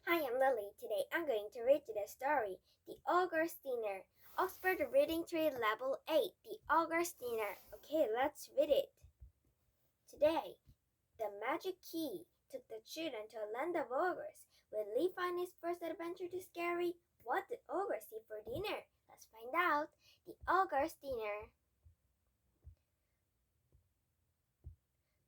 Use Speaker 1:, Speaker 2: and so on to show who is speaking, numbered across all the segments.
Speaker 1: Hi, I'm Lily. Today I'm going to read you the story, The Ogre's Dinner. Oxford Reading Tree Level 8, The Ogre's Dinner. Okay, let's read it. Today, the magic key took the children to a land of ogres. Will Lee find his first adventure too scary? What did ogres eat for dinner? Let's find out. The Ogre's Dinner.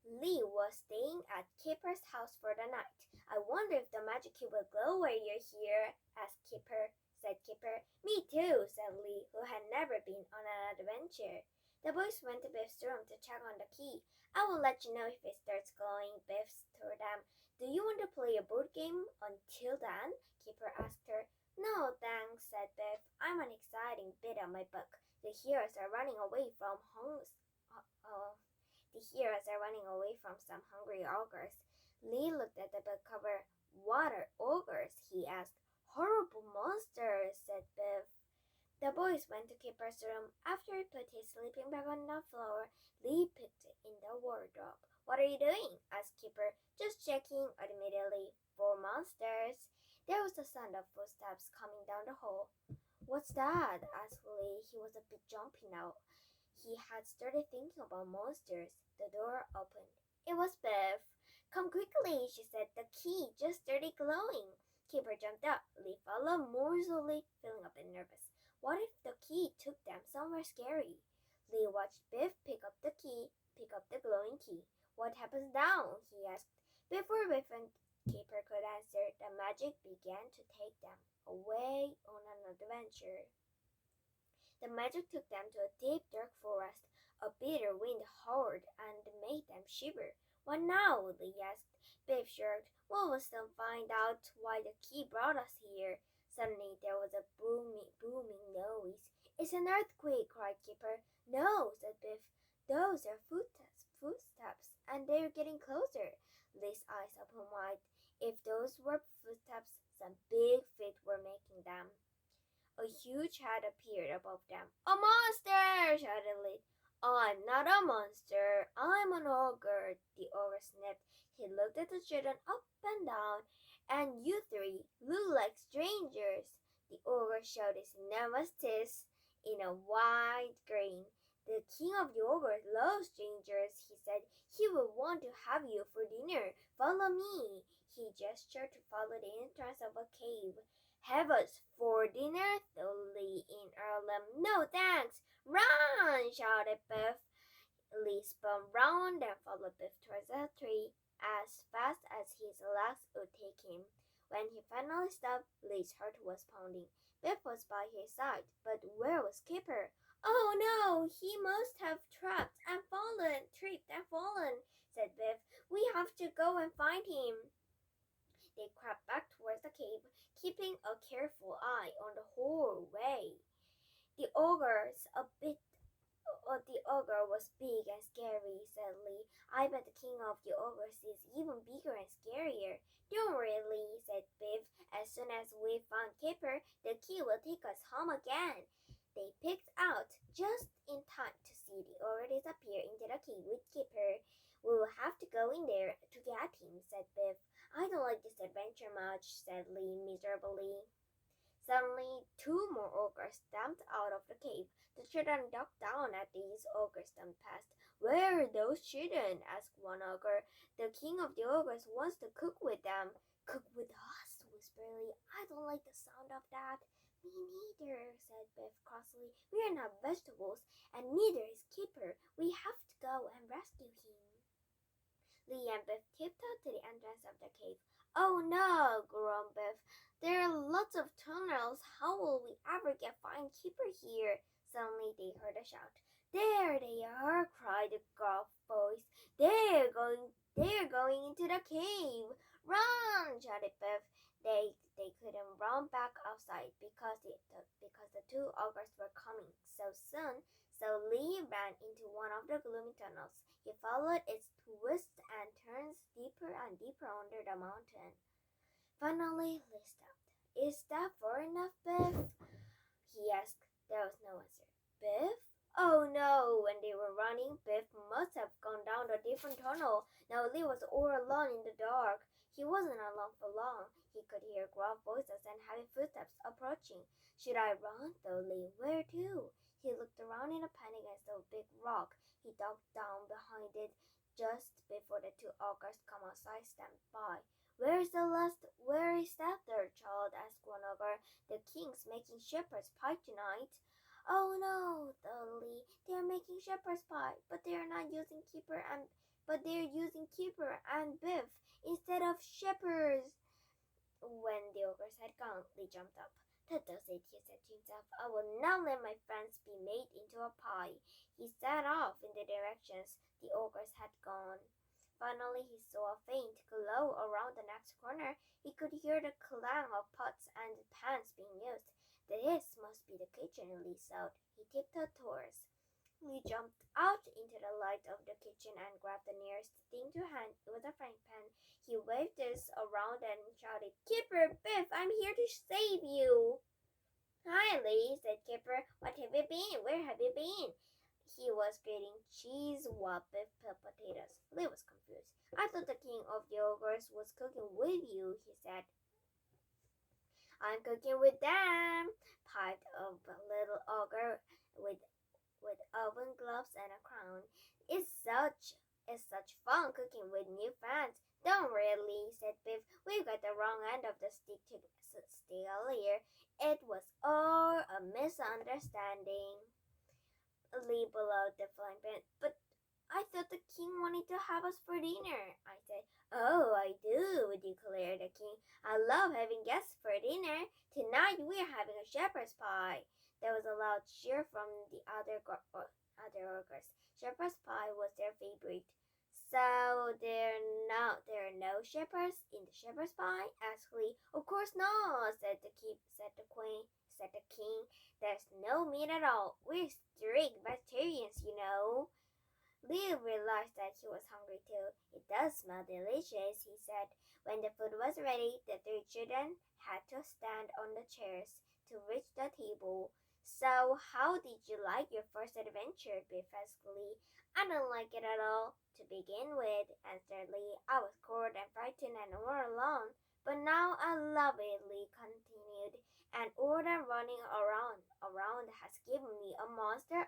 Speaker 1: Lee was staying at Kipper's house for the night. I wonder if the magic key will glow while you're here, asked Kipper. Said Kipper. Me too, said Lee, who had never been on an adventure. The boys went to Biff's room to check on the key. I will let you know if it starts glowing, Biff told them. Do you want to play a board game until then? Kipper asked her. No, thanks, said Biff. I'm an exciting bit of my book. The heroes are running away from the heroes are running away from some hungry ogres. Lee looked at the book cover. What are ogres? He asked. Horrible monsters, said Biff. The boys went to Kipper's room. After he put his sleeping bag on the floor, Lee picked it in the wardrobe. What are you doing? asked Kipper. Just checking, admitted Lee. For monsters. There was the sound of footsteps coming down the hall. What's that? asked Lee. He was a bit jumpy now. He had started thinking about monsters. The door opened. It was Biff. Come quickly, she said. The key just started glowing. Kipper jumped up. Lee followed more slowly, feeling a bit nervous. What if the key took them somewhere scary? Lee watched Biff pick up the glowing key. What happens now? He asked. Before Biff and Kipper could answer, the magic began to take them away on an adventure. The magic took them to a deep, dark forest. A bitter wind howled and made them shiver. What now? Lee asked. Biff shrugged. Well, we'll soon find out why the key brought us here. Suddenly there was a booming noise. It's an earthquake, cried Kipper. No, said Biff. Those are footsteps, and they're getting closer. Lee's eyes opened wide. If those were footsteps, some big feet were making them. A huge head appeared above them. A monster! Shouted Lee. I'm not a monster. I'm an ogre, the ogre sniffed. He looked at the children up and down. And you three look like strangers. The ogre showed his enormous teeth in a wide grin. The king of the ogres loves strangers, he said. He will want to have you for dinner. Follow me. He gestured to follow the entrance of a cave. Have us for dinner? thought Lee in alarm. No thanks. Run! shouted Biff. Lee spun round and followed Biff towards the tree as fast as his legs would take him. When he finally stopped, Lee's heart was pounding. Biff was by his side, but where was Kipper? Oh no, he must have tripped and fallen, said Biff. We have to go and find him. They crept back towards the cave, keeping a careful eye on the whole way. The ogre's a bit the ogre was big and scary, said Lee. I bet the king of the ogres is even bigger and scarier. Don't worry, Lee, said Biff. As soon as we found Kipper, the key will take us home again. They picked out just in time to see the ogre disappear into the cave with Kipper. We will have to go in there to get him, said Biff. I don't like this adventure much, said Lee miserably. Suddenly, two more ogres stamped out of the cave. The children ducked down as these ogres stamped past. Where are those children? asked one ogre. The king of the ogres wants to cook with them. Cook with us, whispered Lee. I don't like the sound of that. Me neither, said Biff crossly. We are not vegetables, and neither is Kipper. We have to go and rescue him. Lee and Biff tiptoed to the entrance of the cave. Oh no, groaned Biff. There are lots of tunnels. How will we ever find Keeper here? Suddenly they heard a shout. There they are, cried the gruff voice. They're going into the cave. Run, shouted Biff. They couldn't run back outside because the two ogres were coming so soon. So Lee ran into one of the gloomy tunnels. He followed its twists and turns deeper and deeper under the mountain. Finally, Lee stopped. Is that far enough, Biff? He asked. There was no answer. Biff? Oh no! When they were running, Biff must have gone down a different tunnel. Now Lee was all alone in the dark. He wasn't alone for long. He could hear gruff voices and heavy footsteps approaching. Should I run, thought Lee? Where to? He looked around in a panic and saw a big rock. He ducked down behind it just before the two ogres come outside stand by. Where is that third child? Asked one ogre. The king's making shepherd's pie tonight. Oh no, thought Lee. They are making shepherd's pie, but they are not using keeper and beef instead of shepherds. When the ogres had gone, Lee jumped up. That does it, he said to himself. I will not let my friends be made into a pie. He set off in the directions the ogres had gone. Finally, he saw a faint glow around the next corner. He could hear the clang of pots and pans being used. This must be the kitchen, Lee thought. He tiptoed towards. Lee jumped out into the light of the kitchen and grabbed the nearest thing to hand. It was a frying pan. He waved this around and shouted, Kipper, Biff, I'm here to save you. Hi, Lee, said Kipper. What have you been? Where have you been? He was grating cheese while Biff peeled potatoes. Lee was confused. I thought the king of the ogres was cooking with you, he said. I'm cooking with them, piped a little ogre with oven gloves and a crown. It's such fun cooking with new friends. Don't really, said Biff. We got the wrong end of the stick earlier. It was all a misunderstanding. Lee blew out the frying pan. But I thought the king wanted to have us for dinner, I said. Oh, I do, declared the king. I love having guests for dinner. Tonight we're having a shepherd's pie. There was a loud cheer from the other ogres. Shepherd's pie was their favorite. So there are no shepherds in the shepherd's pie? Asked Lee. Of course not, said the king. There's no meat at all. We're strict vegetarians, you know. Lee realized that he was hungry too. It does smell delicious, he said. When the food was ready, the three children had to stand on the chairs to reach the table. So, how did you like your first adventure, Biff asked Lee. I don't like it at all. To begin with, answered Lee, I was cold and frightened and all alone. But now I love it, Lee continued. And all that running around has given me a monster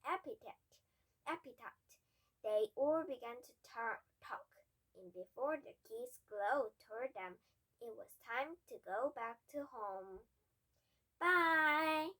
Speaker 1: appetite. They all began to talk, and before the geese glowed toward them, it was time to go back to home. Bye!